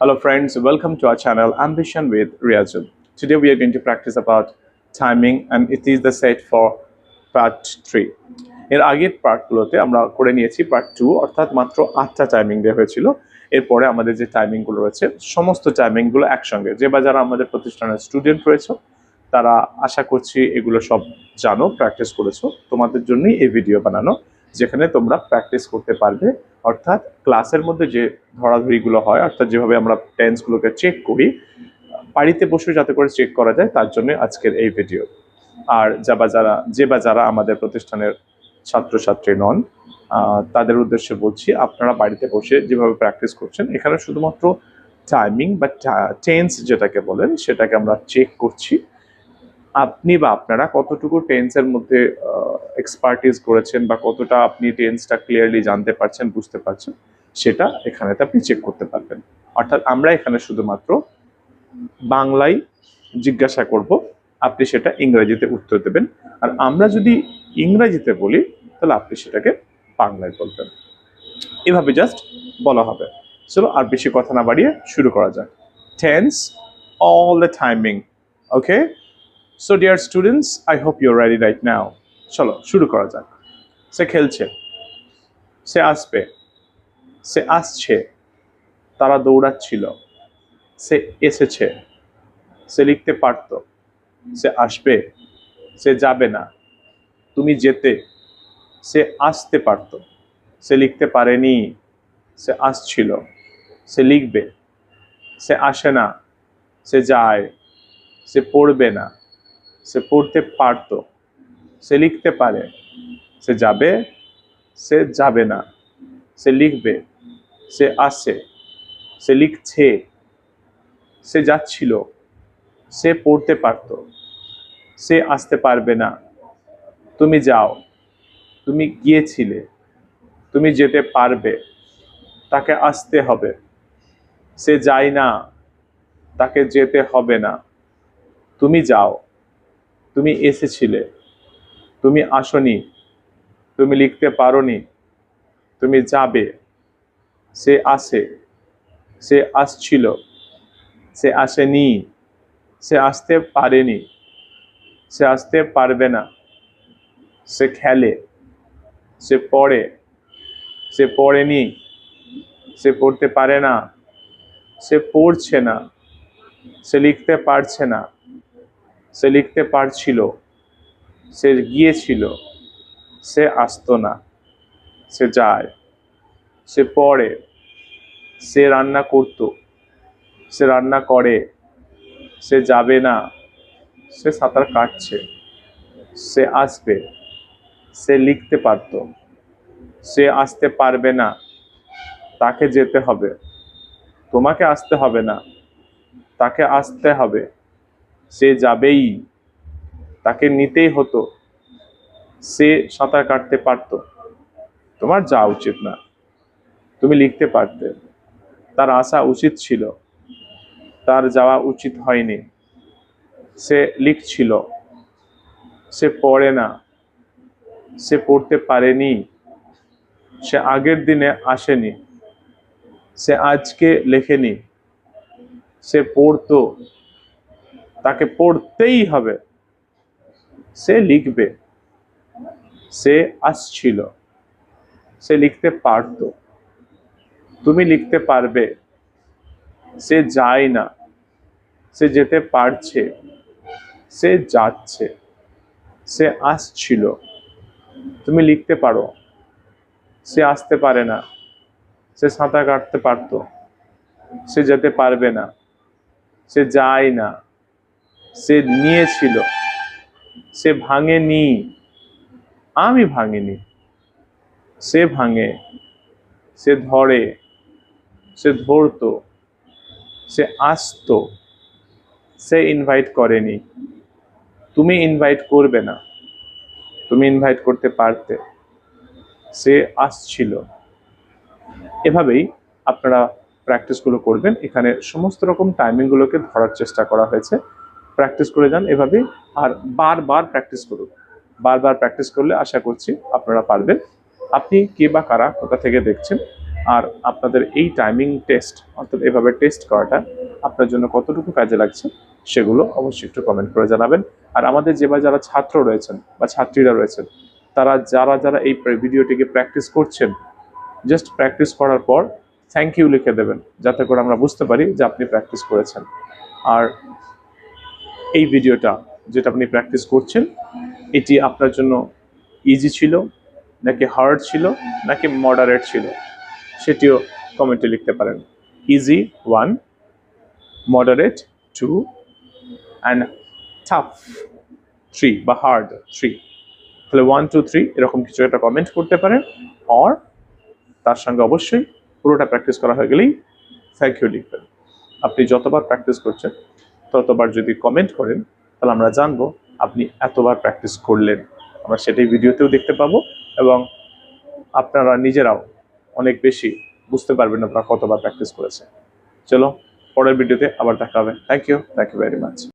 Hello friends, welcome to our channel Ambition with Riazul. Today we are going to practice about timing and it is the set for part 3. এর আগের পার্টগুলোতে আমরা করে নিয়েছি part 2 অর্থাৎ মাত্র 8টা timing দেওয়া হয়েছিল। এরপরে আমাদের যে টাইমিংগুলো রয়েছে সমস্ত টাইমিংগুলো একসঙ্গে যে বা যারা আমাদের প্রতিষ্ঠানের স্টুডেন্ট রয়েছে তারা আশা করছি এগুলো সব জানো, প্র্যাকটিস করেছো। তোমাদের জন্যই এই ভিডিও বানানো যেখানে তোমরা প্র্যাকটিস করতে পারবে। অর্থাৎ ক্লাসের মধ্যে যে ধরাধরিগুলো হয় অর্থাৎ যেভাবে আমরা টেন্সগুলোকে চেক করি বাড়িতে বসে যাতে করে চেক করা যায় তার জন্য আজকের এই ভিডিও। আর যে বা যারা আমাদের প্রতিষ্ঠানের ছাত্রছাত্রী নন তাদের উদ্দেশ্যে বলছি আপনারা বাড়িতে বসে যেভাবে প্র্যাকটিস করছেন এখানে শুধুমাত্র টাইমিং বা টেন্স যেটাকে বলেন সেটাকে আমরা চেক করছি। আপনি বা আপনারা কতটুকু টেন্সের মধ্যে এক্সপার্টিস করেছেন বা কতটা আপনি টেন্সটা ক্লিয়ারলি জানতে পারছেন, বুঝতে পারছেন, সেটা এখানেতে আপনি চেক করতে পারবেন। অর্থাৎ আমরা এখানে শুধুমাত্র বাংলায় জিজ্ঞাসা করব, আপনি সেটা ইংরেজিতে উত্তর দেবেন। আর আমরা যদি ইংরেজিতে বলি তাহলে আপনি সেটাকে বাংলায় বলবেন। এভাবে জাস্ট বলা হবে। চলো আর বেশি কথা না বাড়িয়ে শুরু করা যাক। Tense, all the timing. Okay? So dear students, I hope you're ready right now. চলো শুরু করা যাক। সে খেলছে, সে আসবে, সে আসছে, তারা দৌড়াচ্ছিল, সে এসেছে, সে লিখতে পারত, সে আসবে, সে যাবে না, তুমি যেতে, সে আসতে পারত, সে লিখতে পারেনি, সে আসছিল, সে লিখবে, সে আসে না, সে যায়, সে পড়বে না, সে পড়তে পারত, সে লিখতে পারে, সে যাবে, সে যাবে না, সে লিখবে, সে আসে, সে লিখছে, সে যাচ্ছিল, সে পড়তে পারত, সে আসতে পারবে না, তুমি যাও, তুমি গিয়েছিলে, তুমি যেতে পারবে, তাকে আসতে হবে, সে যায় না, তাকে যেতে হবে না, তুমি যাও, তুমি এসেছিলে, তুমি আসনি, তুমি লিখতে পারোনি, তুমি যাবে, সে আসে, সে আসছিল, সে আসেনি, সে আসতে পারেনি, সে আসতে পারবে না, সে খেলে, সে পড়ে, সে পড়েনি, সে পড়তে পারে না, সে পড়ছে না, সে লিখতে পারছে না, সে লিখতে পারছিল, সে গিয়েছিল, সে আসতো না, সে যায়, সে পড়ে, সে রান্না করতো, সে রান্না করে, সে যাবে না, সে সাঁতার কাটছে, সে আসবে, সে লিখতে পারত, সে আসতে পারবে না, তাকে যেতে হবে, তোমাকে আসতে হবে না, তাকে আসতে হবে, সে যাবেই, তাকে নিতেই হতো, সে সাঁতার কাটতে পারত, তোমার যাওয়া উচিত না, তুমি লিখতে পারতে, তার আসা উচিত ছিল, তার যাওয়া উচিত হয়নি, সে লিখছিল, সে পড়ে না, সে পড়তে পারেনি, সে আগের দিনে আসেনি, সে আজকে লেখেনি, সে পড়তো, তাকে পড়তেই হবে, সে লিখবে, সে আসছিল, সে লিখতে পারত, তুমি লিখতে পারবে, সে যায় না, সে যেতে পারছে, সে যাচ্ছে, সে আসছিল, তুমি লিখতে পারো, সে আসতে পারে না, সে সাঁতার কাটতে পারত, সে যেতে পারবে না, সে যায় না, সে নিয়েছিল, সে ভাঙেনি, আমি ভাঙিনি, সে ভাঙে, সে ধরে, সে ধরতো, সে আসতো, সে ইনভাইট করেনি, তুমি ইনভাইট করবে না, তুমি ইনভাইট করতে পারতে, সে আসছিল। এভাবেই আপনারা প্র্যাকটিসগুলো করবেন। এখানে সমস্ত রকম টাইমিংগুলোকে ধরার চেষ্টা করা হয়েছে। প্র্যাকটিস করে যান এভাবেই আর বারবার প্র্যাকটিস করুন। বারবার প্র্যাকটিস করলে আশা করছি আপনারা পারবেন। আপনি কে বা কারা কোথা থেকে দেখছেন আর আপনাদের এই টাইমিং টেস্ট অর্থাৎ এভাবে টেস্ট করাটা আপনার জন্য কতটুকু কাজে লাগছে সেগুলো অবশ্যই একটু কমেন্ট করে জানাবেন। আর আমাদের যারা ছাত্র রয়েছেন বা ছাত্রীরা রয়েছেন, তারা যারা এই ভিডিওটিকে প্র্যাকটিস করছেন, জাস্ট প্র্যাকটিস করার পর থ্যাংক ইউ লিখে দেবেন, যাতে করে আমরা বুঝতে পারি যে আপনি প্র্যাকটিস করেছেন। আর এই ভিডিওটা যেটা আপনি প্র্যাকটিস করছেন, এটি আপনার জন্য ইজি ছিল নাকি হার্ড ছিল নাকি মডারেট ছিল, সেটিও কমেন্টে লিখতে পারেন। ইজি 1, মডারেট 2 অ্যান্ড টাফ 3 বা হার্ড 3। তাহলে 1 2 3 এরকম কিছু একটা কমেন্ট করতে পারেন। আর তার সঙ্গে অবশ্যই পুরোটা প্র্যাকটিস করা হয়ে গেলেই থ্যাংক ইউ লিখবেন। আপনি যতবার প্র্যাকটিস করছেন ততবার যদি কমেন্ট করেন, তাহলে আমরা জানবো আপনি এতবার প্র্যাকটিস করলেন। আমরা সেটাই ভিডিওতেও দেখতে পাবো এবং আপনারা নিজেরাও অনেক বেশি বুঝতে পারবেন আপনারা কতবার প্র্যাকটিস করেছে। চলো, পরের ভিডিওতে আবার দেখা হবে। Thank you very much.